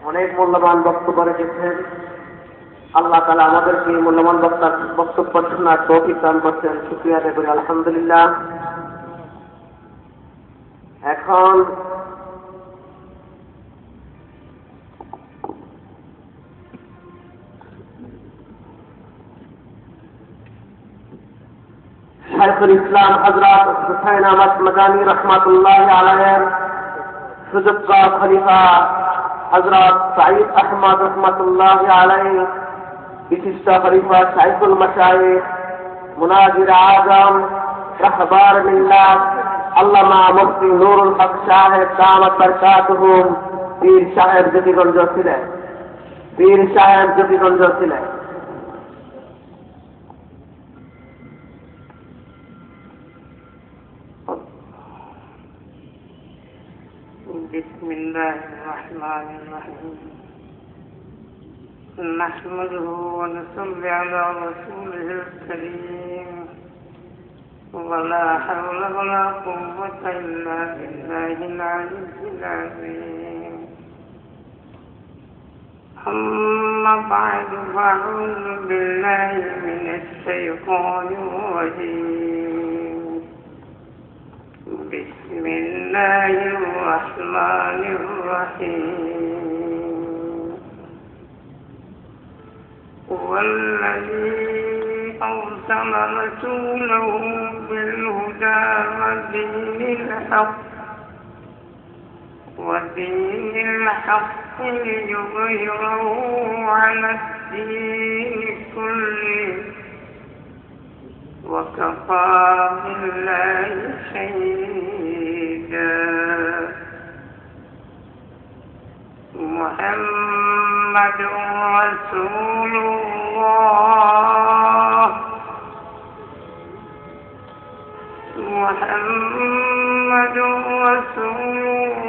অনেক মূল্যবান বক্তব্য রেখেছেন। আল্লাহ তাআলা আমাদেরকে মূল্যবান বক্তব্য শোনার তৌফিক দান করছেন। শুকরিয়া আদায় করি আলহামদুলিল্লাহ। এখন শাইখুল ইসলাম হযরত হুসাইন আহমদ মাদানী রাহমাতুল্লাহ আলাইহি সুযোগ্য খলিফা হযরত সাঈদ আহমদ রাহমাতুল্লাহ আলাইহি বিশিষ্ট খলিফা শাইখুল মাশায়েখ মুনাজির আজম রাহবার মিল্লাত আল্লামা মুফতি নুরুল হক সাহেব দামাত বরকাতুহুম পীর সাহেব জ্যোতিগঞ্জ ছিলেন। بسم الله الرحمن الرحيم نحمده ونصلي على رسوله الكريم ولا حول ولا قوة إلا بالله العلي العظيم أما بعد فأعوذ بالله من الشيطان الرجيم بسم الله الرحمن الرحيم هو الذي أرسل رسوله بالهدى ودين الحق ليظهره على الدين كله وكفى بالله شهيدا محمد رسول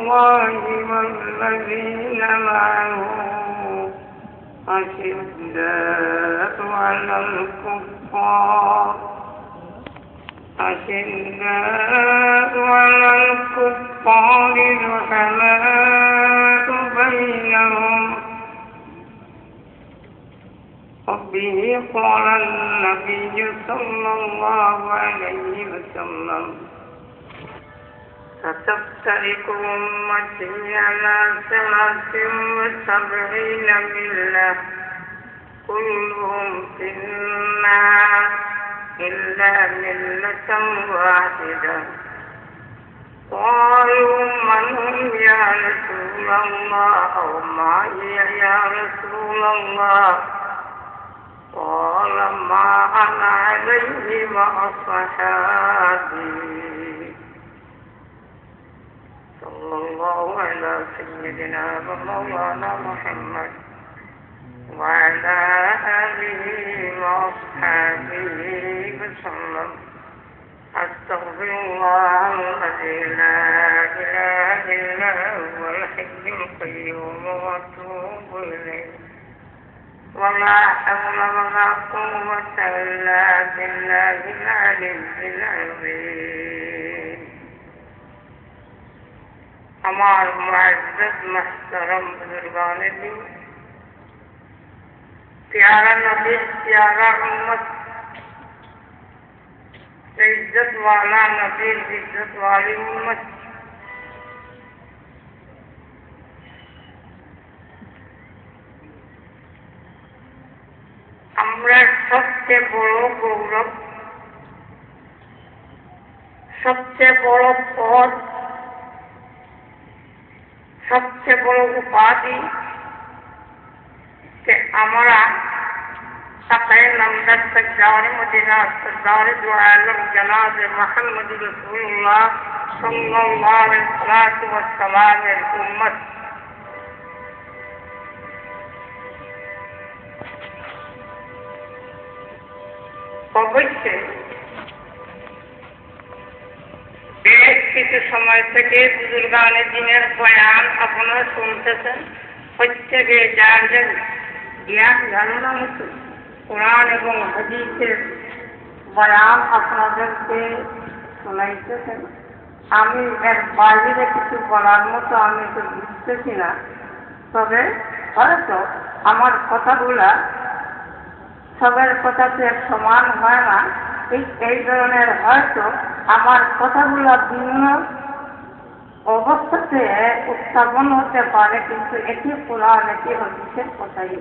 الله والذين معه أشداء على الكفار رحماء بينهم وبه قال النبي صلى الله عليه وسلم ستفترق أمتي على 73 ملة كلهم في النار إلا ملة واحدة قالوا من هم يا رسول الله أو ما هي يا رسول الله قال ما أنا عليه وأصحابي صلى الله على سيدنا ومولانا محمد وعلى آله وأصحابه وسلم أستغفر الله الذي لا إله إلا هو الحي القيوم وأتوب إليه ولا حول ولا قوة إلا بالله العلي العظيم আমার মুআজ্জাজ মুহতারাম বুজুর্গান দিন प्यारा नबी प्यारा उम्मत इज्जत वाला नबी इज्जत वाली उम्मत আমরা সবচেয়ে বড় গৌরব সবচেয়ে বড় পদ সবচেয়ে বড় উপাধি کہ ہمارا سقین نمدر سجار مدینہ سردار دو عالم جناب محمد رسول اللہ صلی اللہ علیہ وسلم امت অবশ্যই বেশ কিছু সময় থেকে বুজুর্গানের দিনের বয়ান আপনারা শুনতেছেন প্রত্যেকে যার যার জ্ঞান ধারণা মতো কোরআন এবং হাদিসের বয়ান আপনাদেরকে শোনাইতেছেন। আমি এর বাইরে কিছু বলার মতো আমি তো বুঝতেছি না। তবে হয়তো আমার কথাগুলা সবের কথাতে সমান হয় না, ঠিক এই ধরনের হয়তো আমার কথাগুলা ভিন্ন অবস্থাতে উত্থাপন হতে পারে, কিন্তু এটি কোরআন, এটি হাদিসের কথাই।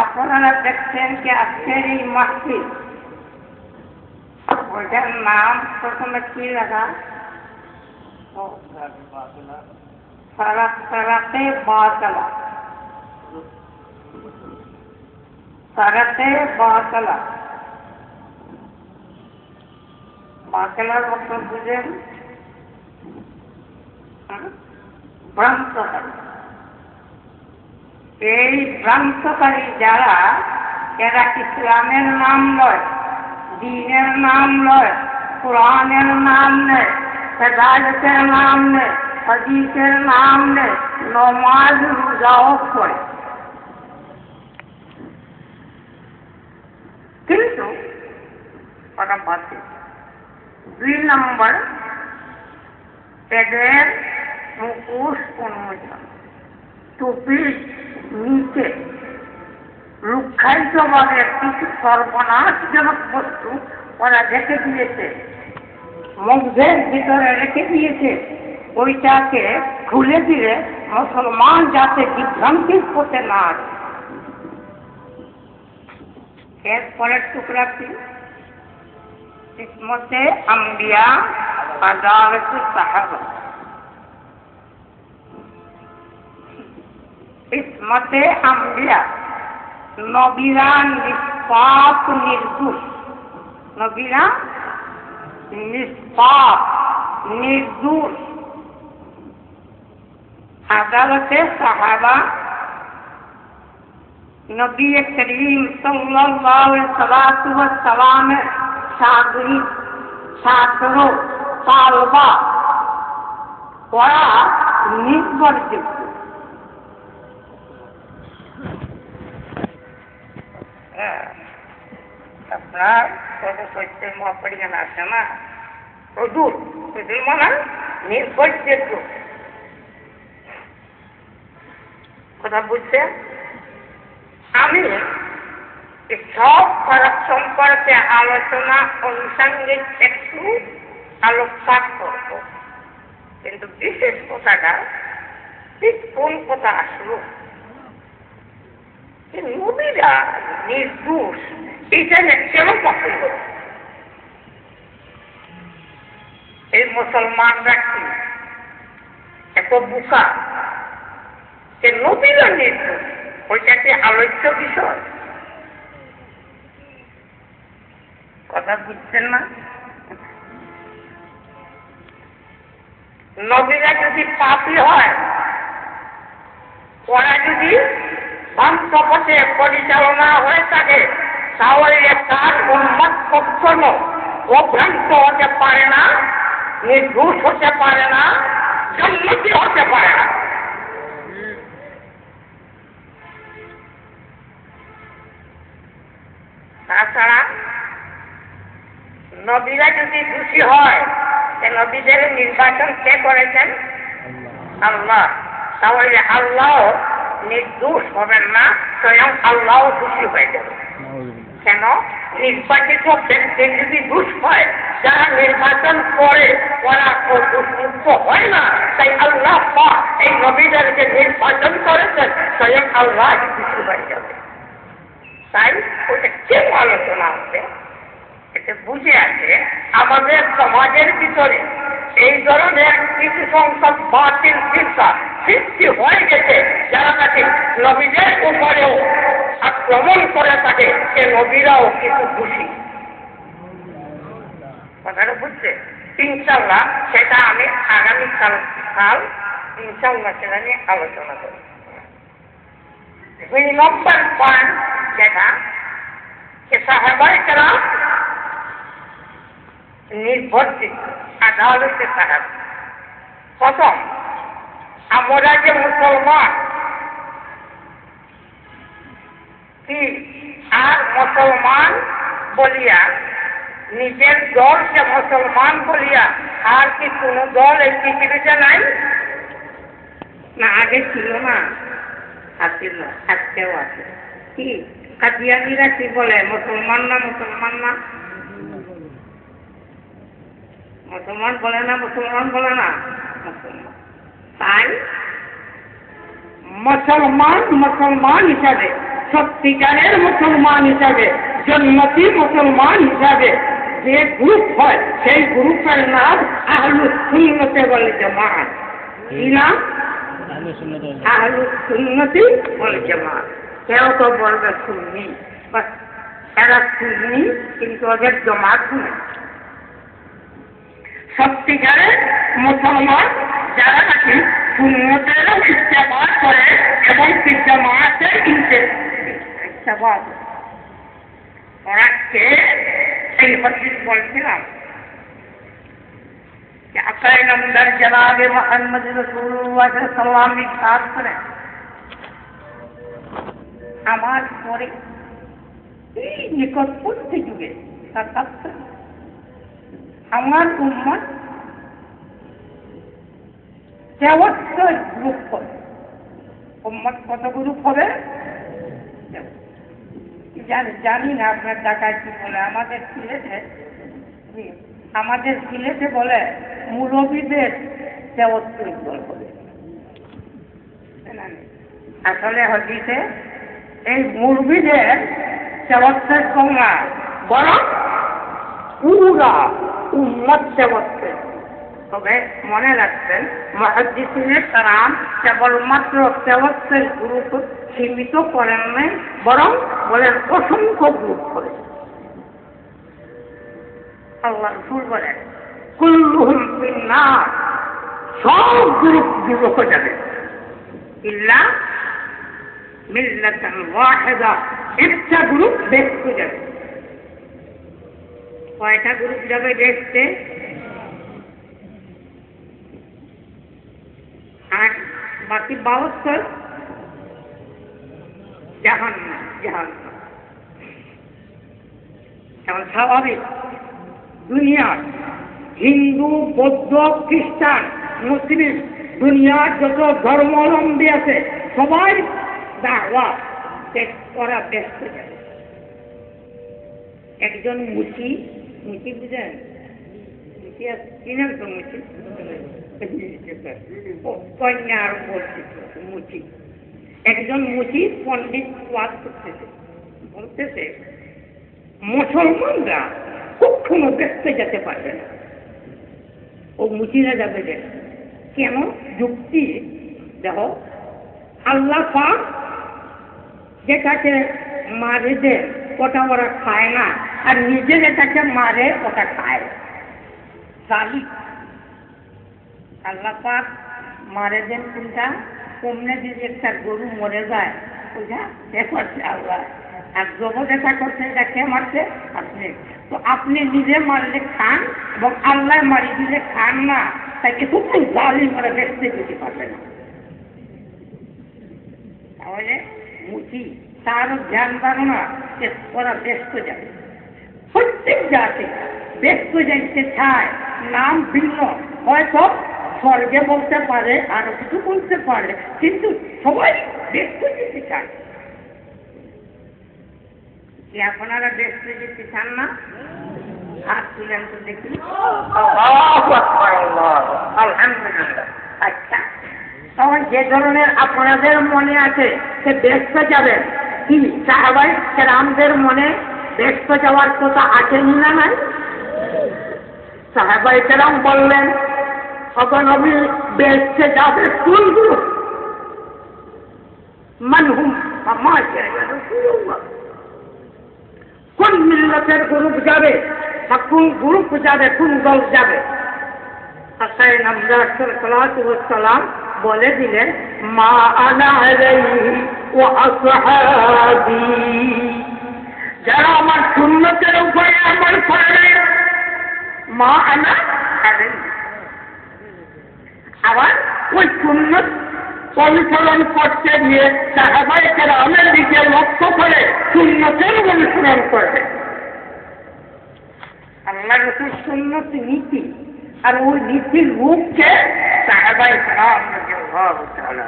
আপনারা দেখছেন যে আজকের এই মাহফিল, ওইটার নাম প্রথমে কি লেখা? সারাতে বাতলা, সারাতে বাতলা। বাতলার মতো বুঝেন ভ্রান্তকারী। এই ভ্রান্তকারী যারা, এরা ইসলামের নাম লয়, দ্বীনের নাম লয়, কোরআনের নাম নেয়, হেদায়েতের নাম নেয়, হাদিসের নাম নেয়, নমাজ রোজাও পড়ে, কিন্তু ওরা বাতিল। 2 নম্বর, এদের মুখোশ উন্মোচন, টুপির নিচে লুকায়িতভাবে কিছু সর্বনাশজনক বস্তু ওরা রেখে দিয়েছে, মুখের ভিতরে রেখে দিয়েছে। ওইটাকে খুলে দিলে মুসলমান যাতে বিভ্রান্তির পথে না আসে। এরপরের টুকরাটি কিসমতে আম্বিয়া, আদালতে সাহাবা। কিসমতে আম্বিয়া, নবীরা নিষ্পাপ নির্দোষ, নবীরা নিষ্পাপ নির্দোষ। আদালতে সাহাবা, নবী করিম সাল্লাল্লাহু আলাইহি ওয়াসাল্লামের সাগরিদ, ছাত্র, তালবা, ওরা নির্ভরযোগ্য। আপনার সর্বসত্যের মহাপরিজ্ঞান আছে না, প্রদূর মানে নির্ভরযোগ্য। কথা বুঝছেন? আমি সব ফরক সম্পর্কে আলোচনা অনুষঙ্গিক একটু আলোকপাত করব, কিন্তু বিশেষ কথাটা ঠিক কোন কথা আসলো, নবীরা নির্দোষ, এটা কেন পছন্দ? এই মুসলমানরা কি এত বোকা যে নবীরা নির্দোষ ওইটা কি আলোচ্য বিষয়? কথা বুঝছেন না? নবীরা যদি পাপী হয়, ওরা যদি ভ্রান্ত পথে পরিচালনা হয়ে থাকে, তাহলে তার উন্মত কখনো অভ্রান্ত হতে পারে না, নির্দোষ হতে পারে না, জান্নাতি হতে পারে না। তাছাড়া নবীরা যদি দোষী হয়, নবীদের নির্বাচন কে করেছেন? আল্লাহ। তাহলে আল্লাহ নির্দোষ হবেন না, স্বয়ং আল্লাহ দোষী হয়ে যাবে। কেন? নির্বাচিত ব্যক্তি যদি দোষ হয়, যারা নির্বাচন করে ওরা দোষমুক্ত হয় না, তাই আল্লাহ এই নবীদেরকে নির্বাচন করেছেন, স্বয়ং আল্লাহ দোষী হয়ে যাবে। তাই ওটা কেউ আলোচনা হবে, এটা বুঝে আছে আমাদের সমাজের ভিতরে এই ধরনের কিছু সংখ্যক বাতিল চিন্তা সৃষ্টি হয়ে গেছে, যারা নাকি নবীদের উপরেও আক্রমণ করে থাকে, সে নবীরাও কিছু দোষী। কথাটা বুঝছে? ইনশাল্লাহ সেটা আমি আগামীকাল ইনশাল্লাহ সেটা নিয়ে আলোচনা করি। 2 নম্বর পয়েন্ট যেটা, সাহাবায়ে কেরাম নির্ভরযোগ্য, আদালতে সাহাবা। প্রথম, আমরা যে মুসলমান, কি আর মুসলমান বলিয়া নিজের দলকে মুসলমান বলিয়া আর কি কোনো দল এই পৃথিবীতে নাই? না আগে ছিল না? আছিল, আজকেও আছে। কি কাদিয়ানীরা কি বলে? মুসলমান না মুসলমান না? মুসলমান বলে না? মুসলমান বলে না? মুসলমান। তাই মুসলমান হিসাবে, সত্যিকারের মুসলমান হিসাবে, জন্মতি মুসলমান হিসাবে যে গ্রুপ হয় সেই গ্রুপের নাম আহলুস সুন্নতে ওয়াল জামাত। কি নাম? আহলুস সুন্নতি ওয়াল জামাত। কেউ তো বলবে সুন্নি, বাস এরা সুন্নি, কিন্তু ওদের জামাত নেই। সত্যিকারের মুসলমান যারা নাকি সুন্নতের ইত্তেবা করে এবং জামাতের ইত্তেবা, ওরা কে? এই হাদিস বলছিলাম कि अकाए नंबर जनाब मोहम्मद रसूलुल्लाह सल्लल्लाहु अलैहि वसल्लम আমার পরে এই নিকটবর্তী যুগে আমার উম্মত 73 গ্রুপ হবে। উম্মত কত গ্রুপ হবে জানি না। আপনার ঢাকায় কি বলে? আমাদের সিলেটে বলে মুরব্বীদের 73 দল হবে। আসলে হাদিসে এই মুরব্বীদের 73 দল না, বরং পুরা উম্মত 73। তবে মনে রাখবেন মুহাদ্দিসিনে কেরাম কেবলমাত্র 73 গ্রুপ সীমিত করেন নাই, বরং বলেন অসংখ্য গ্রুপ করে। আল্লাহ রাসূল বলেন কুল্লুহুম ফিন্নার, সব গ্রুপ দুজকে যাবে, ইল্লা মিল্লাতান ওয়াহিদা, একটা গ্রুপ দেখতে যাবে। কয়টা গ্রুপ যাবে দেখতে? আর বাকি 72 জাহান্নাম। এখন স্বাভাবিক দুনিয়ার হিন্দু, বৌদ্ধ, খ্রিস্টান, মুসলিম, দুনিয়ার যত ধর্মাবলম্বী আছে সবাই দাওয়াত করা ব্যস্ত যাবে। একজন মুচি বুঝেন? চিনেন তো মুচি? কন্যার মুচি। একজন মুচি পণ্ডিত ওয়াজ করতেছে, বলতেছে মুসলমানরা কখনো দেখতে যেতে পারবে না। ও মুচিরা যাবে যে কেন? যুক্তি দেখো, আল্লাহ পাক যেটাকে মারে দেন ওটা ওরা খায় না, আর নিজে যেটাকে মারে ওটা খায়। জালিম। আল্লাহ পাক মারে দেন কোনটা? কমনে যদি একটা গরু মরে যায় ওইটা করছে আল্লাহ, আর জব যেটা করছে এটা কে মারছে? আপনি। তো আপনি নিজে মারলে খান এবং আল্লাহ মারি দিলে খান না, তাই কিছু জালিম ওরা দেখতে যেতে পারবে না। তাহলে মুচি তারও ধ্যান ধারণা যে ওরা ব্যস্ত যাবে। প্রত্যেক জাতি ব্যস্ত যাইতে চায়, নাম ভিন্ন, হয়তো স্বর্গে বলতে পারে, আরো কিছু বলতে পারে, কিন্তু সবাই ব্যস্ত যেতে চায়। কি আপনারা ব্যস্ত যেতে চান না? হাত তুলেন তো দেখি। আলহামদুলিল্লাহ। আচ্ছা, তখন যে ধরনের আপনাদের মনে আছে সে ব্যস্ত যাবেন, কি সাহাবায়ে কেরামদের মনে ব্যস্ত যাওয়ার কথা আছেনি না নাই? সাহাবায়ে কেরাম বললেন নবী ব্যস্ত যাবে কোন গ্রুপ? মানহুম কোন মিল্লাতের গ্রুপ যাবে বা কোন গ্রুপ যাবে, কোন দল যাবে? আকায়ে নামদার সাল্লাল্লাহু আলাইহি ওয়াসাল্লাম বলে দিলেন মা আনা আলাইহি ওয়া আসহাবি, যারা আমার সুন্নতের উপরে আমল করে, মা আনা আলাইহি। আবার ওই সুন্নত অনুসরণ করতে গিয়ে সাহাবায়ে কেরামের দিকে লক্ষ্য করে সুন্নতের অনুসরণ করবে। আল্লাহ রসুল সুন্নতি নীতি, আর ওই নীতির রূপকে সাহাবায়ে কেরাম রাদিয়াল্লাহু তাআলা।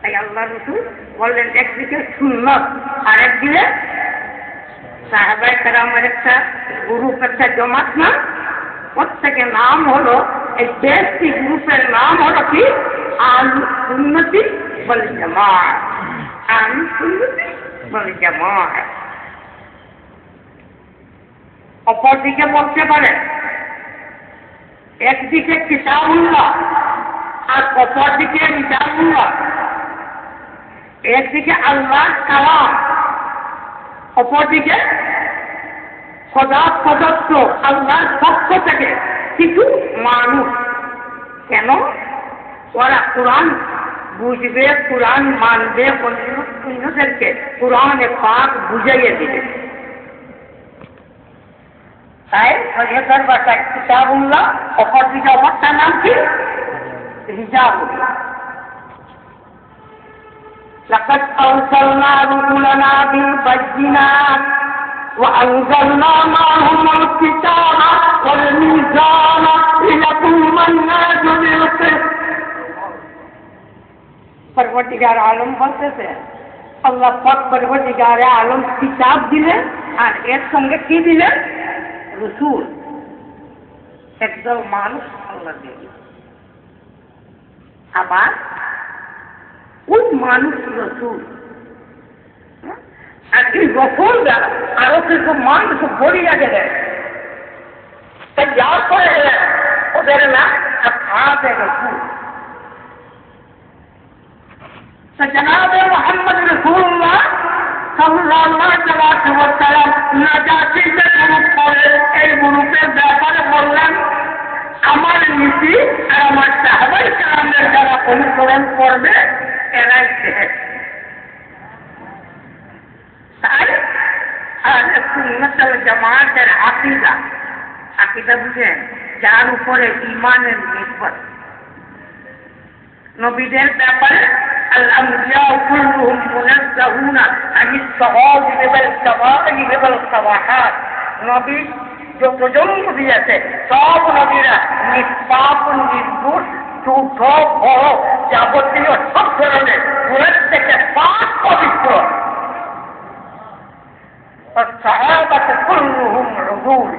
তাই আল্লাহ রসুল বললেন একদিকে সুন্নত আর একদিকে সাহাবায়ে কেরামের একটা গ্রুপ, একটা জমাত না, প্রত্যেকের নাম হলো, এই 10টি গ্রুপের নাম হলো কি? আহলুস সুন্নতি ওয়াল জামাআহ। আহলুস সুন্নতি ওয়াল জামাআহ। অপরদিকে বলতে পারে একদিকে কিতাবুল্লাহ আর অপরদিকে নিজামুল্লাহ, একদিকে আল্লাহর কালাম, অপরদিকে খোদা প্রদত্ত আল্লাহর পক্ষ থেকে কিছু মানুষ। কেন? ওরা কোরআন বুঝবে, কোরআন মানবে, অন্যদেরকে কোরআনে পাক বুঝাইয়ে দিবে। তাই শরীয়তের ভাষায় কিতাবুল্লাহ, অপরদিকে অপরটার নাম কি? হিজাবুল্লাহ। لقد أرسلنا رسلنا بالبينات وأنزلنا معهم الكتاب والميزان ليقوم الناس بالقسط। परवरदिगार आलम বলতেছে আল্লাহ পাক परवरदिगार आलम কিতাব দিলেন আর এর সঙ্গে কি দিলেন? রসুল, একদল মানুষ আল্লাহ দিলেন। আবার ওই মানুষ রসুল, আর এই রসুলরা আরো কিছু মানুষ বলিয়া গেলেন। তাই যার পরে গেলেন ওদের নাম আসহাবে রসুল। জনাবে মুহাম্মদ রাসূলুল্লাহ সাল্লাল্লাহু আলাইহি ওয়াসাল্লাম নাজাতীদের গ্রুপ করে এই গ্রুপের ব্যাপারে বললেন, আমার নীতি আর আমার সাহাবায়ে কেরামের যারা অনুসরণ করবে এরাই শ্রেষ্ঠ। তাই আহলে সুন্নাত ওয়াল জামাতের আকীদা, আকীদা বুঝেন, যার উপরে ঈমানের নির্ভর। নবীদের ব্যাপারে আল আম্বিয়া কুল্লুহুম মুনাজ্জাহুনা আনিস সাওয়াবিল ওয়াল কাবাইর ওয়াল সাওয়াহাত। নবী যতজন নবী আছে সব নবীরা নিষ্পাপ, নির্দোষ, শুদ্ধ, বড়, যাবতীয় সব ধরনের গুণের থেকে পাক পবিত্র। والصحابة كلهم عدول।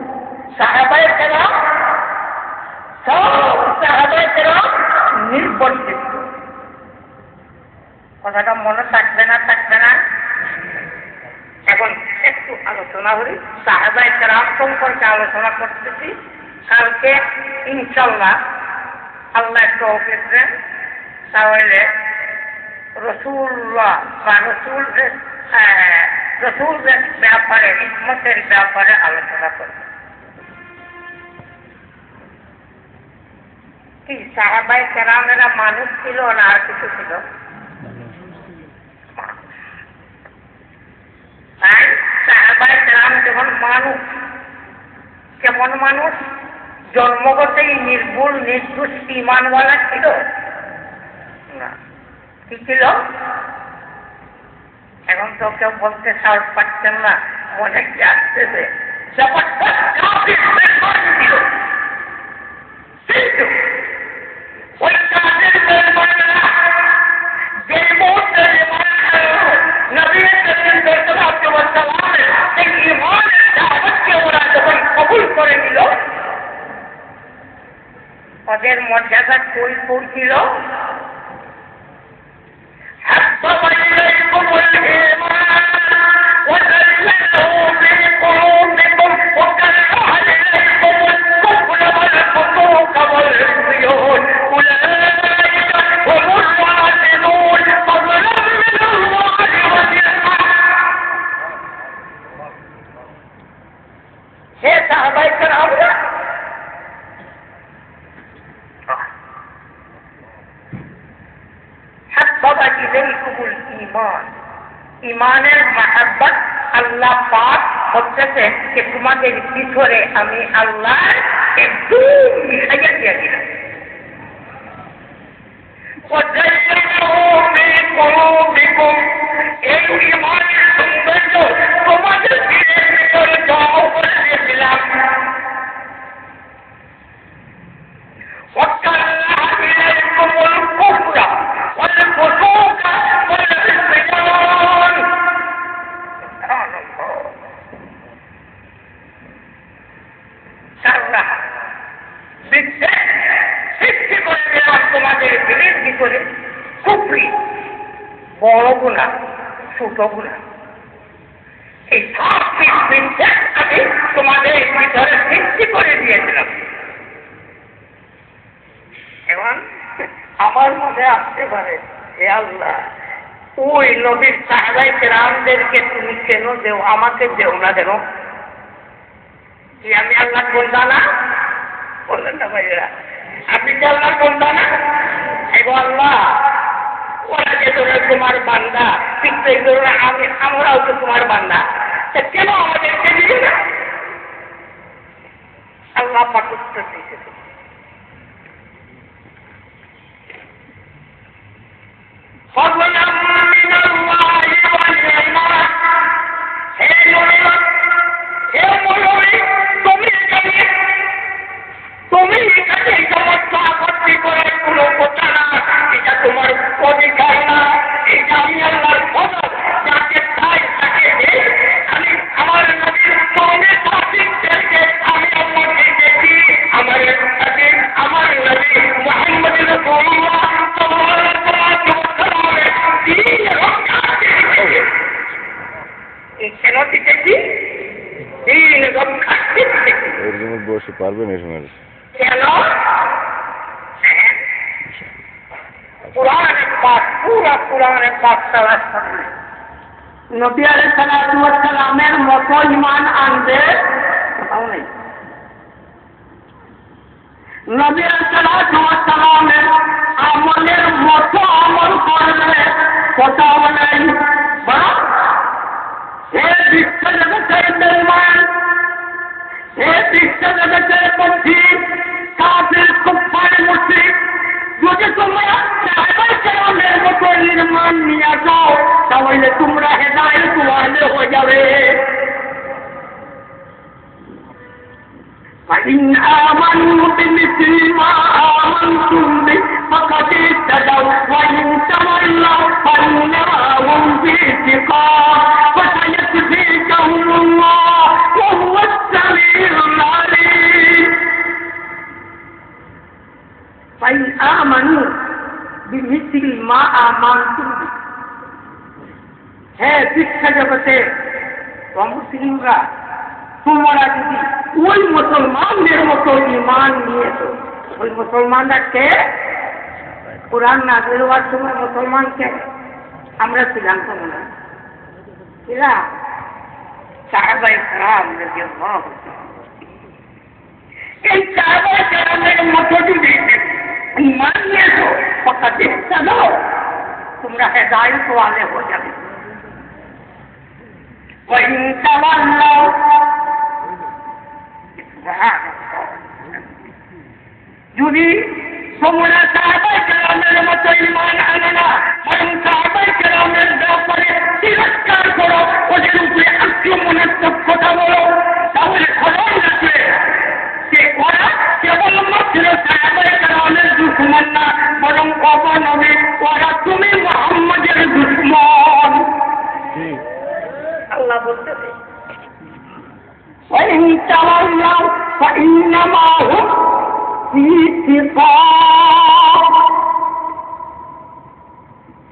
সাহাবায়ে কেরাম সব সাহাবায়ে কেরাম নির্ভরযোগ্য। কথাটা মনে থাকবে না? থাকবে না? এখন একটু আলোচনা করি। সাহাবায়ে কেরাম সম্পর্কে আলোচনা করতেছি। কালকে ইনশাআল্লাহ আল্লাহ তৌফিক দেন তাহলে রাসূলুল্লাহ বা রসুলের ব্যাপারে, হিকমতের ব্যাপারে আলোচনা করব। কি সাহাবায়ে কেরামেরা মানুষ ছিল না আর কিছু ছিল? তাই সাহাবায়ে কেরাম যখন মানুষ, কেমন মানুষ? জন্মগতই নির্ভুল, নির্দোষ, ঈমানওয়ালা ছিল না। কি ছিল? এখন তো কেউ বলতে সাহস পাচ্ছেন না, মনে কি আসতেছে জবরদস্ত কাফির বেঈমান ছিল। কিন্তু ওই কাফির বেঈমানরা যে মুহূর্তে ঈমান আনলো, নবী করিম সাল্লাল্লাহু আলাইহি ওয়াসাল্লামের এই ঈমানের দাওয়াতকে ওরা যখন কবুল করে নিল, ওদের মর্যাদা কই পৌঁছিল? حبب إليكم الإيمان وزينه في قلوبكم وكره إليكم الكفر والفسوق والعصيان أولئك هم الراشدون فضلا من الله ونعمة। হে সাহাবায়ে কেরামরা, ঈমানের মাহাব্বত আল্লাহ পাক হচ্ছে যে তোমাদের ভিতরে আমি আল্লাহ একদম মিশাইয়া দিয়া দিলাম। এই ঈমানের সৌন্দর্য তোমাদের ভিতরে যাও করে দিয়েছিলাম। আমাদের দিলের ভিতরে কুফরি, বড় গুনাহ, ছোট গুনাহ, এই সব বিদ্যাটাকে তোমাদের ভিতরে সৃষ্টি করে দিয়েছিলাম। এখন আমার মনে আসতে পারে, হে আল্লাহ, ওই নবীর সাহাবায়ে কেরামদেরকে তুমি কেন দেও, আমাকে দেও না কেন? কি আমি আল্লাহর বান্দা না? বললেন না ভাইয়েরা, আপনি কি আল্লাহর বান্দা না? এবং আল্লাহ, ওরা যে ধরে তোমার বান্দা, ঠিক সেই ধরে আমরাও তো তোমার বান্দা, কেন আমাদেরকে দিবে না? আল্লাহ পাক উত্তর দিয়েছে, তুমি এখানে সমস্ত আপত্তি করে কোনো কথা না, এটা তোমার অধিকার না, এটা আমি আল্লাহর ফজল, যাকে চাই তাকে দেই। আমি আমার নবীর কওমে সাদিকদেরকে আমি আল্লাহ দিয়েছি, আমার সাথে আমার নবী মুহাম্মদ রাসূলুল্লাহ সাল্লাল্লাহু আলাইহি ওয়াসাল্লামের দ্বীন রক্ষা দিয়েছি। এই কেন দিতেছি? দ্বীন রক্ষা দিতেছি। এর জন্য বসে পারবেন এই সময়? কেন? পুরাণের পাঠ, পুরা পুরাণের পাঠ তারা শোনে। নবী আলাইহিস সালাতু ওয়াস সালামের মতো ঈমান আনবে তাও নেই। নবী আলাইহিস সালাতু ওয়াস সালামের আমলের মতো আমল করবে কোথাও নেই। বরং হে বিশ্ব জগতের বেঈমান, হে বিশ্ব জগতের পথি, কাফির কুফার মুশরিক, যদি তোমরা সাহাবায়ে কেরামের মতো ঈমান নিয়ে আসো তাহলে তোমরা হেদায়েত ওয়ালে হয়ে যাবে। فإن آمنوا بمثل ما آمنتم به فقد اهتدوا وإن تولوا فإنما هم في شقاق فسيكفيكهم الله وهو السميع العليم فإن آمنوا بمثل ما آمنتم به। হ্যাঁ, শিক্ষা জগতে মুসলিমরা তোমরা যদি ওই মুসলমানদের মতো ঈমান নিয়েছো, ওই মুসলমানরা কে? কোরআন নাযিল হওয়ার সময় মুসলমান কে? আমরা ছিলাম তো মনে হয়, ছিলাম সাহাবায়ে কেরাম রাদিয়াল্লাহু আনহুম। এই সাহাবায়ে কেরামের মতো যদি ঈমান নিয়েছো ফাকাদ ইহতাদাও, তোমরা হেদায়েত ওয়ালে হয়ে যাবে। وإن تولوا যদি তোমরা সাহাবায়ে কেরামের মতো ঈমান আনো না, বরং সাহাবায়ে কেরামের ব্যাপারে তিরস্কার করো, ওদের উপরে আক্রমণাত্মক কথা বলো, তাহলে খবর রাখবে যে ওরা কেবলমাত্র সাহাবায়ে কেরামের দুশমন না, বরং অবনবী, ওরা তুমি মুহাম্মদের দুশমন। আল্লাহ বলতেছে وإن تولوا فإنما هم في شقاق।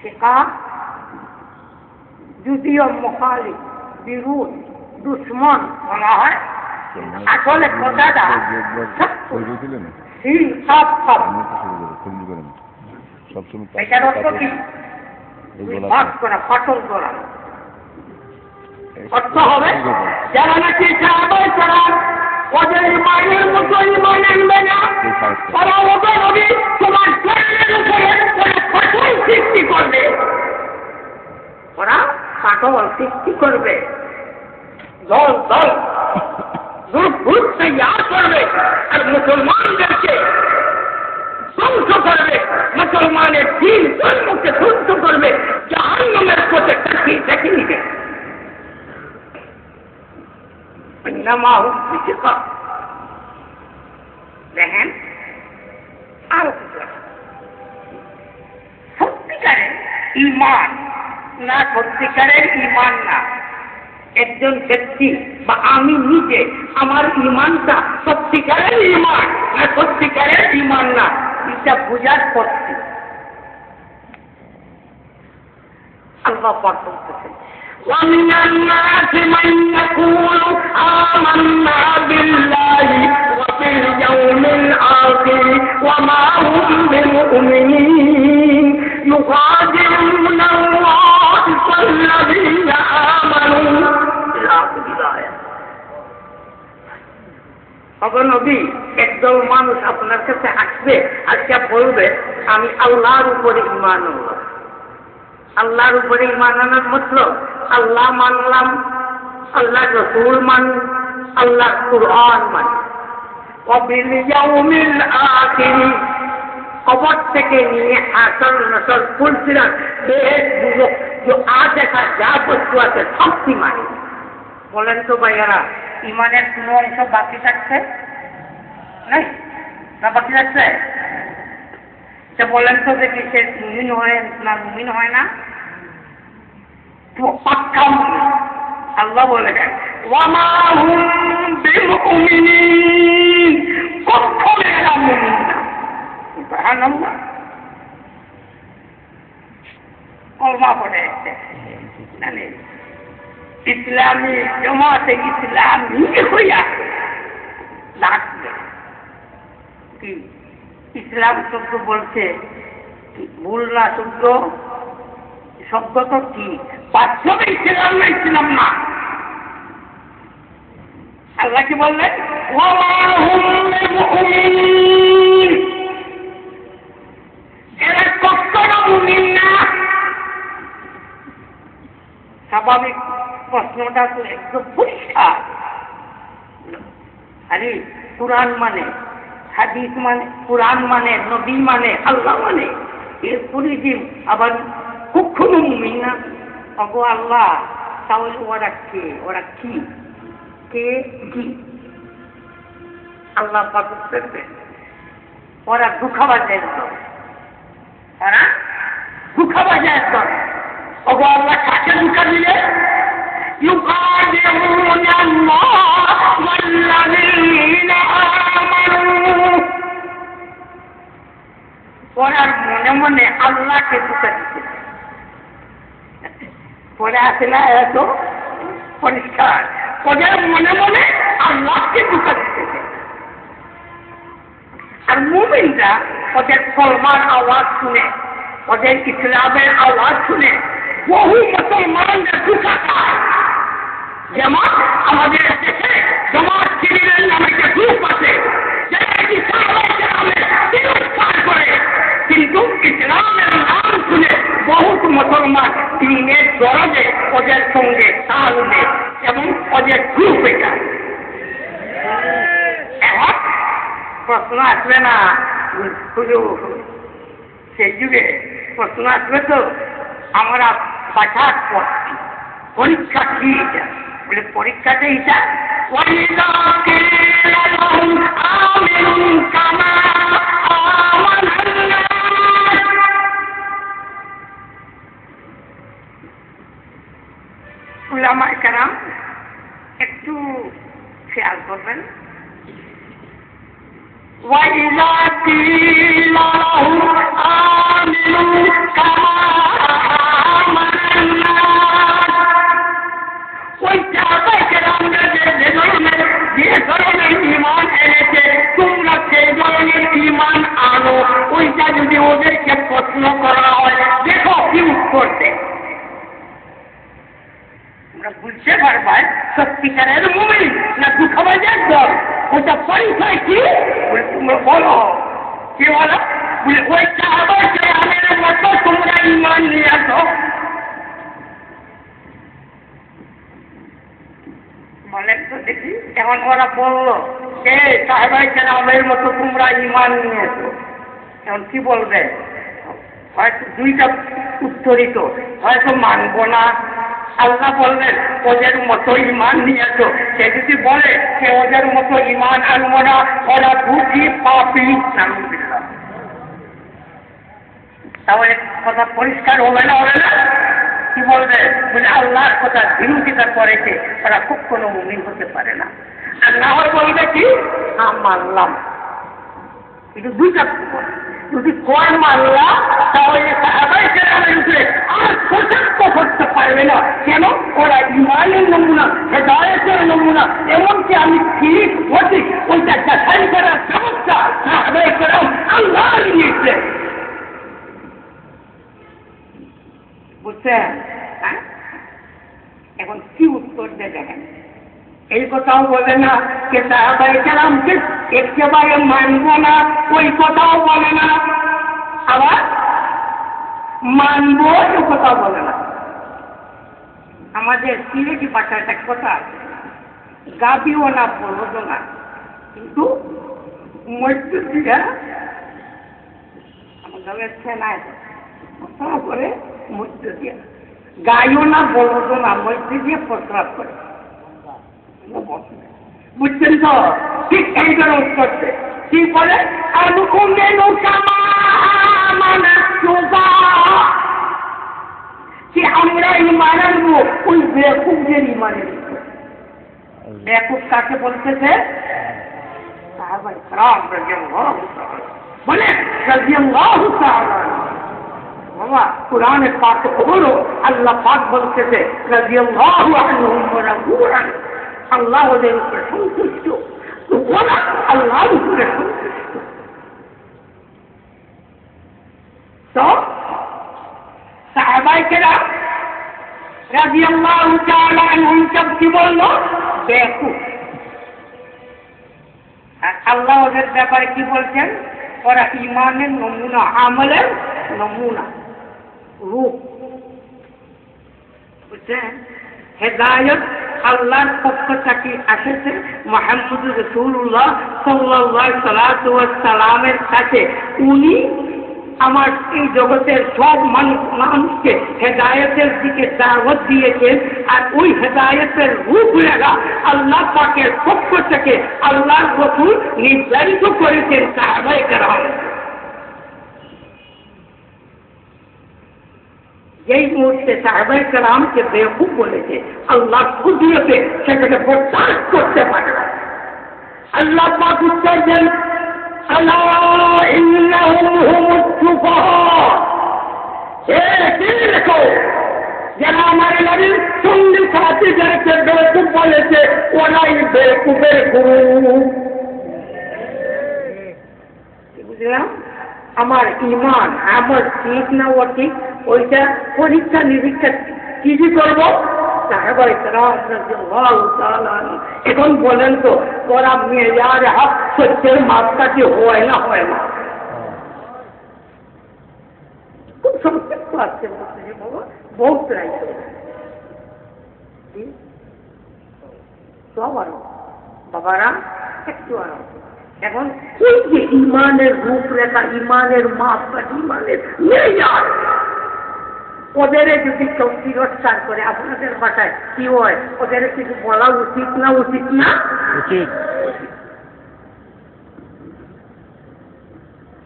শিকাক যদিও মুখালিফ, বিরোধ, দুশ্মন বলা হয়, আসলে কথাটা এটার অর্থ কি? ভাগ করা, ফাটল করা অর্থ হবে যারা নাকি সাহাবায়ে কেরাম ওদের ঈমানের মতো ঈমান আনবে না, তারা ওদের নবী তোমার শরীরের উপরে ওরা ফাটল সৃষ্টি করবে, ওরা ফাটল সৃষ্টি করবে, দল দল গ্রুপ তৈয়ার করবে, আর মুসলমানদেরকে ধ্বংস করবে, মুসলমানের দিন ধর্মকে ধ্বংস করবে, জাহান্নামের পথে দেখে নিবে। দেখেন আরো সত্যিকারের ঈমান না, সত্যিকারের ঈমান না। একজন ব্যক্তি বা আমি নিজে, আমার ঈমানটা সত্যিকারের ঈমান না সত্যিকারের ঈমান না, এটা বুঝার পড়ছি। আল্লাহ পাক বলতেছেন ومن الناس من يقول آمنا بالله وباليوم الآخر وما هم بمؤمنين يخادعون الله والذين آمنوا إلى آخر الآية। নবী, একদল মানুষ আপনার কাছে আসবে, আজকে বলবে আমি আল্লাহর উপরে ঈমান আনলাম। আল্লাহর উপরে ঈমান আনার মতলব আল্লাহ মানলাম, আল্লাহ রাসূল মানি, আল্লাহ কুরআন মানি, ওয়া বিল ইয়াউমিল আখির, কবর থেকে নিয়ে হাসর নাসর ফুলসিরাত বেহেশত দুজখ দেখা যা বস্তু আছে সবই মানি। বলেন তো ভাইয়ারা, ঈমানের কোন অংশ বাকি থাকছে নাই? না বাকি থাকছে? বলেন তো দেখি সে মুমিন হয় না মুমিন হয় না? তো পাক্কা মুমিন। আল্লাহ বলে ওয়ামা হুম বিমুমিনিন, কখনো এরা মুমিন না। সুবহানাল্লাহ। কলমা পড়ে জানেন, ইসলামী জামাতে ইসলামী হইয়া লাগবে কি? ইসলাম শব্দ বলছে ভুল না? শব্দ তো ঠিক, বাস্তবে ইসলাম না, ইসলাম না। আল্লাহ কি বললেন? এরা কখনো মুমিন না। স্বাভাবিক প্রশ্নটা তো একদম পরিষ্কার। আরে কুরআন মানে, হাদিস মানে, কুরআন মানে, নবী মানে, আল্লাহ মানে, এরপরে যে আবার কখনো মুমিন না। অগো আল্লাহ, তাহলে ওরা কে? ওরা কি? কে কি? আল্লাহ পাক বলতেন ওরা দুঃখবাজের দল। ওরা দুঃখবাজের দল। অগো আল্লাহ কাকে দুঃখা দিলে? يُخَادِعُونَ اللَّهَ وَالَّذِينَ آمَنُوا, ওরা মনে মনে আল্লাহকে ধোঁকা দিতে। পরে আসে না এত পরিষ্কার, ওদের মনে মনে আল্লাহকে ধোঁকা দিতেছে। আর মুমিনরা ওদের কলমার আওয়াজ শুনে, ওদের ইসলামের আওয়াজ শুনে বহু মুসলমানদের ধোঁকা খায়। যেমন আমাদের দেশে জামাত শিবিরের নামে একটা গ্রুপ আছে, যারা ইসলামের তিরস্কার করে, কিন্তু ইসলামের নাম শুনে বহুত মুসলমান দিনের দরজে ওদের সঙ্গে তাল দেয় এবং ওদের গ্রুপ এটা। এখন প্রশ্ন আসবে না শুধু সেই যুগে প্রশ্ন আসবে তো আমরা পাঠার পড়ছি, পরীক্ষা কি এটা? বলে পরীক্ষাতে এটা উলামায়ে কেরাম একটু খেয়াল করবেন। وَإِذَا قِيلَ لَهُمْ آمِنُوا كَمَا آمَنَ النَّاسُ, ওই সাহাবায়ে কেরামরা যে ধরনের ঈমান এনেছে তোমরা সেই ধরনের ঈমান আনো। ওইটা যদি ওদেরকে প্রশ্ন করা হয়, দেখো কি উত্তর দেয়। আমরা বুঝতে পারবা সত্যিকারের মুমিন না দুঃখবাজের দল। ওটা পরিচয় কি? তোমরা বলো। কি বলো? ওই সাহাবায়ে কেরামের মতো তোমরা ঈমান নিয়ে আসো। বলেন তো দেখি, এখন ওরা বললো সে সাহাবায়ে কেরামের মতো তোমরা ঈমান নিয়ে এসো। এখন কি বলবে? হয়তো দুইটা উত্তরিত, হয়তো মানবো না। আল্লাহ বললেন ওদের মতো ঈমান নিয়ে এসো। সে যদি বলে যে ওদের মতো ঈমান আনবো না, ওরা দুটি পাপী, নাউযুবিল্লাহ, তাহলে কথা পরিষ্কার হবে না? হবে না? কি বলবে? বলে আল্লাহর কথা বিরোধিতা করেছে, ওরা কখনো মুমিন হতে পারে না। আর না হয় বলবে কি? মানলাম। কিন্তু দুইটা যদি কয় মাল্লা তাহলে সাহাবায়ে কেরামের উপরে আর কটাক্ষ করতে পারবে না। কেন? ওরা ইমানের নমুনা, হেদায়েতের নমুনা। এমনকি আমি ঠিক সঠিক ওইটা যাচাই করার ব্যবস্থা সাহাবায়ে কেরাম আল্লাহ নিয়েছে। বুঝছেন? এখন কি উত্তর দেখেন, এই কথাও বলে না যে সাহাবায়ে কেরামকে একেবারে মানব না, ওই কথাও বলে না, আবার মানব ওই কথাও বলে না। আমাদের সিলেটি ভাষায় একটা কথা আছে, গাবিও না বলবো না, কিন্তু মধ্য দিয়া আমাদের সেনায় করে মধ্য দিয়া গাইও না বলবো না, মধ্য দিয়ে প্রস্রাব করে। বুঝছেন তো? ঠিক এইটার উত্তরছে কি বলে, আমরা ইমান আনবো ওই বেকুবদের ইমানের। বেকুব কাকে বলতেছে? বলে বাবা কুরআনে পাক হলো আল্লাহ পাক বলতেছে রাদিয়াল্লাহু আনহুম ওয়া রাদু আনহু, আল্লাহ ওদের উপরে সন্তুষ্ট, ওরা আল্লাহর উপরে সন্তুষ্ট। তো সাহাবায়ে কেরাম রাদিয়াল্লাহু তাআলা আনহুম কি বললো? বেকুব। আর আল্লাহ ওদের ব্যাপারে কি বলছেন? ওরা ইমানের নমুনা, আমলের নমুনা, রূপ। বুঝছেন? হেদায়েত আল্লাহর পক্ষ থেকে আসেছে মুহাম্মদ রাসূলুল্লাহ সাল্লাল্লাহু আলাইহি সাল্লামের কাছে। উনি আমার এই জগতের সব মানুষকে হেদায়েতের দিকে দাওয়াত দিয়েছেন। আর ওই হেদায়েতের রূপরেখা আল্লাহ পাকের পক্ষ থেকে আল্লাহর রাসূল নির্ধারিত করেছেন সাহাবায়ে কেরাম। যেই মুহূর্তে সাহাবায়ে কেরামকে বেকুব বলেছে, আল্লাহ কুদরতে সেটাকে বরদাস্ত করতে পারে না। আল্লাহ পাক উত্তর দেন, আলা ইন্নাহুম হুমুস সুফাহা। দেখো যারা আমার নবীর সঙ্গী সাথী যাদেরকে বেকুব বলেছে, ওরাই বেকুবের গুরু। বুঝলাম? আমার ইমান আমার ঠিক না ও ঠিক, ওইটা পরীক্ষা নিরীক্ষা কি করবো? সাহাবায়ে কেরাম রাদিয়াল্লাহু তাআলা। এখন বলেন তো তোরা মেয়ার হক সত্যের মাপকাঠি হয় না? হয় না? খুব সংক্ষিপ্ত আছে বাবা, বহুত রাইছে সব আরো বাবারা একটু আরো। এখন এই যে ইমানের রূপরেখা, ইমানের মাপকাঠি, ইমানের মেয়ার, ওদের যদি কেউ তিরস্কার করে, আপনাদের ভাষায় কি হয়? ওদের কিছু বলা উচিত না? উচিত না? উচিত।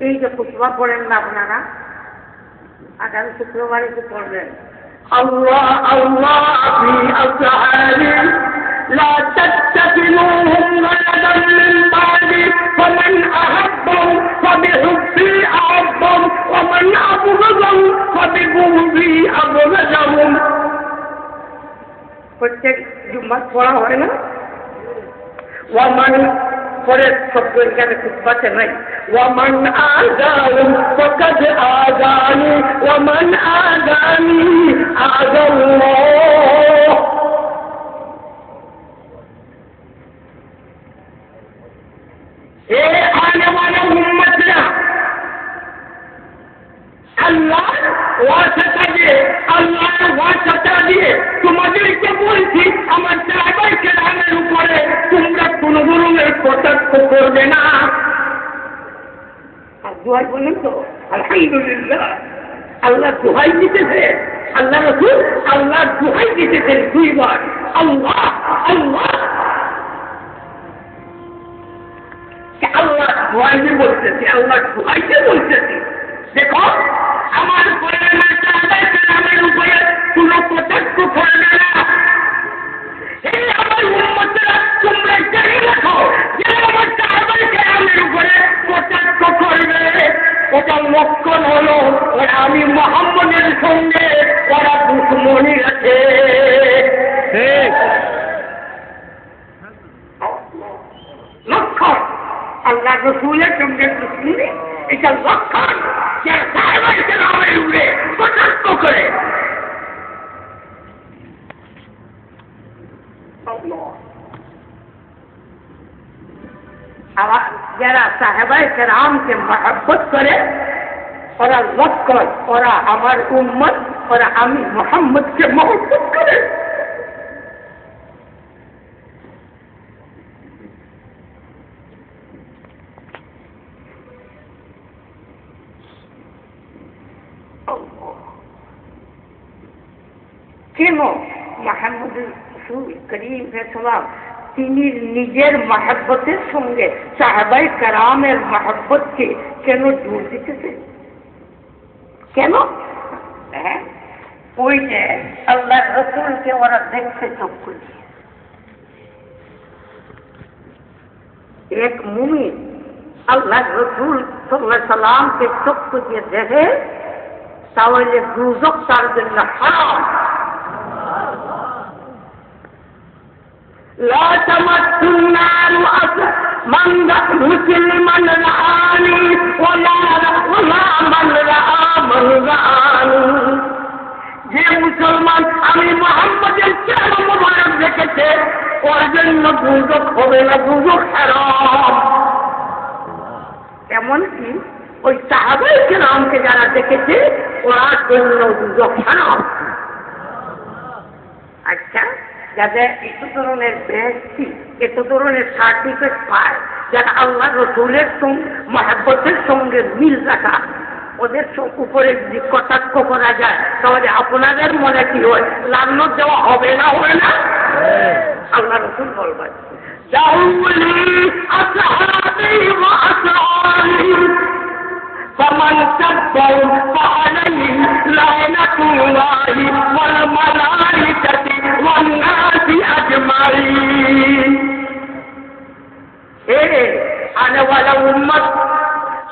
এই যে খুতবা পড়েন না আপনারা, আগামী শুক্রবারে কি পড়বেন? আল্লাহ আল্লাহ ফি আসহারি লা তাত্তাখিলুহুম ওয়ালাদান মিন বাদি ফামান আহাব্বাহু ফাবিহুব্বি আহাব্বাহু ওয়া মান আবগাদাহু ফাবিবুগদি আবগাদাহুম। প্রত্যেক জুম্মা পড়া হয় না? ওয়ামান পরে শব্দ এখানে খুতবাতে নাই। ওয়ামান আযানি ফাকাদ আযানি ওয়ামান আযানি আযাল্লাহ। এ আনে ওয়ালা উম্মতরা, আল্লাহ ওয়াসিতা দিয়ে, আল্লাহর ওয়াসিতা দিয়ে তোমাদেরকে বলছি, আমার সাহাবায়ে কেরামের উপরে তোমরা কোনো ধরনের কটাক্ষ করবে না। আর দোহাই বলেন তো আলহামদুলিল্লাহ, আল্লাহ দোহাই দিতেছে, আল্লাহ রাসূল আল্লাহ দোহাই দিতেছেন দুইবার, আল্লাহ আল্লাহ। আল্লাহ দোহাইতে বলতেছি, আল্লাহ দোহাইতে বলতেছি। দেখো আমার উপরে আমার সাহাবায়ে কেরামের উপরে কোনো কটাক্ষ করবে না। এই আমার উম্মতরা তোমরা জেনে রাখো, যে আমার সাহাবায়ে কেরামের উপরে কটাক্ষ করবে, ও এটা লক্ষণ হলো ওরা আমি মুহাম্মদের সঙ্গে ওরা দুশ্মনী আছে। লক্ষণ আল্লাহ রসুলের সঙ্গে দুশ্মনী, এটা লক্ষণ যে সাহেবের নামের উপরে কটাক্ষ করে। আবার যারা সাহেবায়ে কেরামকে মহব্বত করে ওরা লক্ষণ, ওরা আমার উম্মত, ওরা আমি মুহাম্মদকে মহব্বত করে। কেন মুহাম্মদ রাসূল করিম সাল্লাল্লাহু তিনি নিজের মহব্বতের সঙ্গে সাহাবায়ে কেরামের মহব্বতকে কেন জোর দিতেছে? কেন? ওই যে আল্লাহ রসুলকে ওরা দেখছে চক্ষু দিয়ে। এক মুমিন আল্লাহ রসুল সাল্লাল্লাহু আলাইহি সাল্লামকে চক্ষু দিয়ে দেখে তাহলে দুজক তার জন্য হারাম। لا تمس النار من مسلما رآني ولا من رأى من رآني। যে মুসলমান আমি মুহাম্মদের চেহারা মোবারক দেখেছে ওর জন্য দুজক হবে না, দুজক হারাম। এমনকি ওই সাহাবায়ে কেরামকে যারা দেখেছে ওর জন্য দুজক হারাম। আচ্ছা, যাদের এত ধরনের ব্যক্তি এত ধরনের সার্টিফিকেট পায়, যারা আল্লাহ রসুলের মহব্বতের সঙ্গে মিল রাখা, ওদের উপরে যদি কটাক্ষ করা যায় তাহলে আপনাদের মনে কি হয়? লানত দেওয়া হবে না, হবে না? আল্লাহ রসুল বলবেন فمن كذب فعليه لعنة الله والملائكة والناس أجمعين। আনে ওয়ালা উম্মত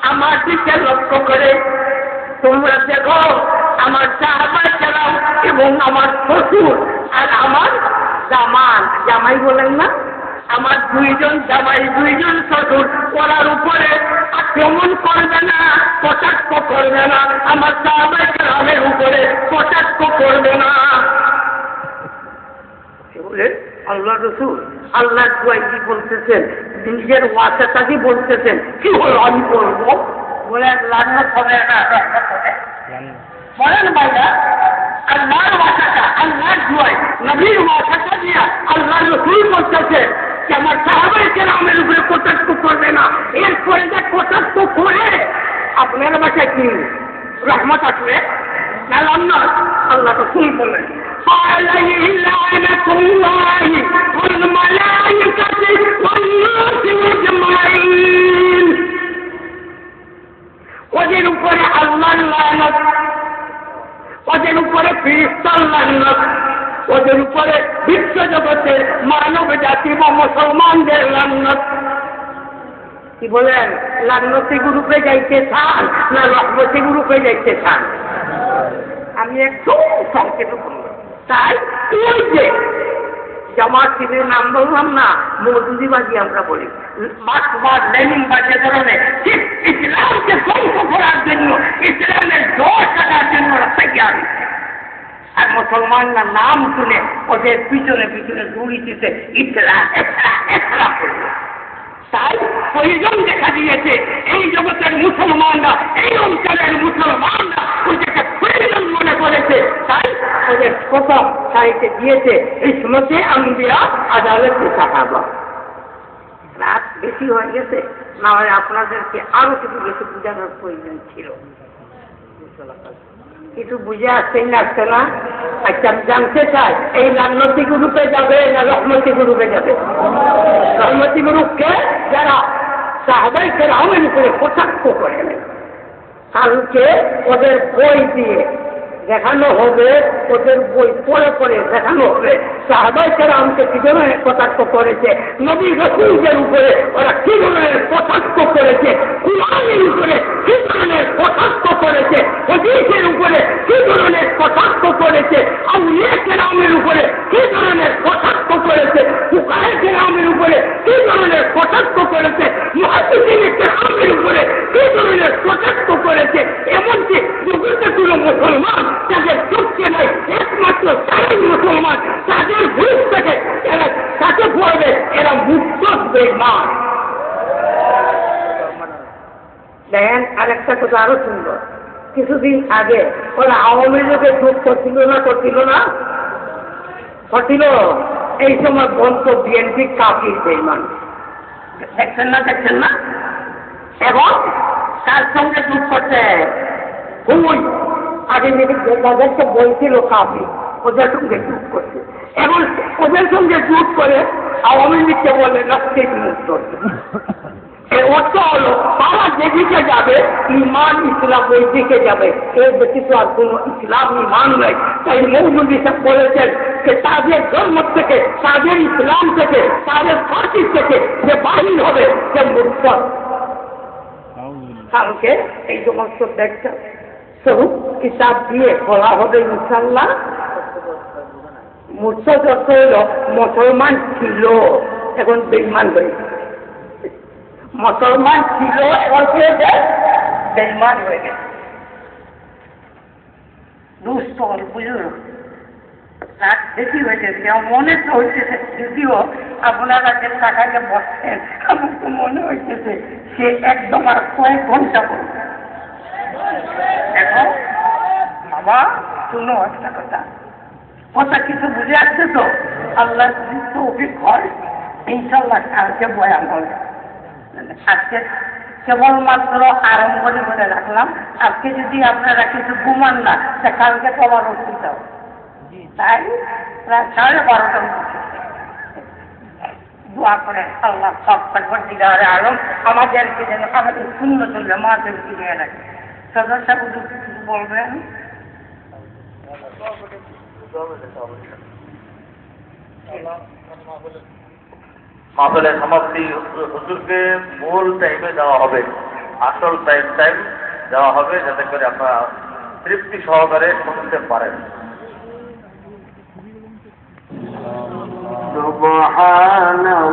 আমার দিকে লক্ষ্য করে তোমরা দেখো, আমার সাহাবায়ে কেরাম এবং আমার শ্বশুর আর আমার জামাই বলেন না, আমার দুইজন জামাই দুইজন শ্বশুর ওনার উপরে আক্রমণ করবে না, কটাক্ষ করবে না, আমার সাহাবায়ে কেরামের উপরে কটাক্ষ করবে না। আল্লাহ রসুল আল্লাহ কি বলতেছেন? নিজের ওয়াসাটাকে বলতেছেন, কি হলো আমি করবো বলে লানত হবে না, বলেন ভাইরা। আল্লাহর ওয়াসাটা, আল্লাহর দুয়ায়, নবীর ওয়াসাটা দিয়া আল্লাহ রসুল বলতেছে যে আমার সাহাবায়ে কেরামের উপরে কটাক্ষ করবে না। এরপরে যে কটাক্ষ করে আপনার বাসায় কি রহমত আসবে না লানত? আল্লাহ রসুল বলেন عليه لعنة الله والملائكة والناس أجمعين। ওদের উপরে আল্লাহর লানত, ওদের উপরে ফেরেশতার লানত, ওদের উপরে বিশ্ব জগতের মানব জাতি বা মুসলমানদের লানত। কি বলেন? লানতি গ্রুপে যাইতে চান না রহমতি গ্রুপে যাইতে চান? আমি একদম সংক্ষেপে বললাম। তাই ওই যে জামাত শিবিরের নাম বললাম না, মৌদুদিবাদী আমরা বলি, মার্ক্সবাদ লেনিনবাদী ধরনের ঠিক ইসলামকে ধ্বংস করার জন্য, ইসলামের দোষ কাটার জন্য তৈরি। আর মুসলমানরা নাম শুনে ওদের পিছনে পিছনে দৌড়িতেছে ইসলাম ইসলাম করবে। তাই প্রয়োজন দেখা দিয়েছে এই জগতের মুসলমানরা, এই অঞ্চলের মুসলমানরা ওদেরকে প্রয়োজন মনে করেছে, তাই ওদের প্রথম সাহিত্যে দিয়েছে ইসমতে আম্বিয়া আদালতে সাহাবা। রাত বেশি হয়ে গেছে, না হয় আপনাদেরকে আরো কিছু বেশি বোঝানোর প্রয়োজন ছিল। কিছু বুঝে আসছেন না, আসছে না? আচ্ছা, আমি জানতে চাই এই লান্নতি গ্রুপে যাবে না রহমতি গ্রুপে যাবে? রহমতি গ্রুপকে যারা সাহাবায়ে কেরামের উপরে কটাক্ষ করে, কালকে ওদের বই দিয়ে দেখানো হবে, ওদের বই পড়ে পড়ে দেখানো হবে সাহাবায়ে কেরামকে কি ধরনের কটাক্ষ করেছে, নবী রাসূলদের উপরে ওরা কি ধরনের কটাক্ষ করেছে, কুরআনের উপরে কি ধরনের কটাক্ষ করেছে, হাদিসের উপরে কি ধরনের কটাক্ষ করেছে, আউলিয়া কেরামের উপরে কি ধরনের কটাক্ষ করেছে, ফুকাহে কেরামের উপরে কি ধরনের কটাক্ষ করেছে, মুহাদ্দিসিনে কেরামের উপরে কি ধরনের কটাক্ষ করেছে। এমনকি যুগের মুসলমান তাদের চোখে নাই, একমাত্র তারাই মুসলমান, তাদের ভূত থেকে এরা তাকে পড়বে, এরা মুক্ত বেঈমান। দেখেন আরেকটা কথা আরো সুন্দর, কিছুদিন আগে ওরা আওয়ামী লীগের যোগ করছিল না করছিল, এই সময় বলতো বিএনপি কাফির বেঈমান। দেখছেন না এবং তার সঙ্গে যোগ করছে হুই, আগে যাদেরকে বলছিল কাফির ওদের সঙ্গে যোগ করছে, এবং ওদের সঙ্গে যোগ করে আওয়ামী লীগকে বলে নাস্তিক মুক্ত। এর অর্থ হলো তারা যেদিকে যাবে ইমান ইসলাম ওই দিকে যাবে, এর ব্যতীত আর কোন ইসলাম ইমান নেই। তাই মৌলভী সাহেব বলেছেন যে তাদের ধর্ম থেকে, তাদের ইসলাম থেকে, তাদের ফাঁসি থেকে যে বাহির হবে সে মুরতাদ। কালকে এই সমস্ত দেখতে সব কিতাব দিয়ে বলা হবে ইনশাল্লাহ। মুরতাদ অর্থ হলো মুসলমান ছিল এখন বেঈমান হয়েছে, মুসলমান ছিল এবং বেঈমান হয়ে গেছে। দুষ্ট বুঝুন রাত বেশি হয়েছে, মনে তো হইতেছে, যদিও আপনারা যে টাকাকে বসছেন আমার তো মনে হইতেছে সে একদম আর কয়েক ঘন্টা করবে। এখন বাবা শুনো একটা কথা কিছু বুঝে আসছে তো, আল্লাহ তৌফিক হয় ইনশাল্লাহ কালকে বয়ান হবে। আজকে কেবলমাত্র আরম্ভ করে রাখলাম, আজকে যদি আপনারা কিছু ঘুমান না তা কালকে তো আবার অসুবিধা হবে। তাই প্রায় 12:30 দোয়া করে আল্লাহ সব পরবর্তীকারে আলম আমাদেরকে যেন আমাদের শূন্য চলবে মাদের ফিরিয়ে রাখে। সদস্য কিছু বলবেন? মাহফিলের সমাপ্তি হুজুরকে মূল টাইমে দেওয়া হবে, আসল টাইম দেওয়া হবে, যাতে করে আপনারা তৃপ্তি সহকারে শুনতে পারেন। সুবহানাল্লাহ।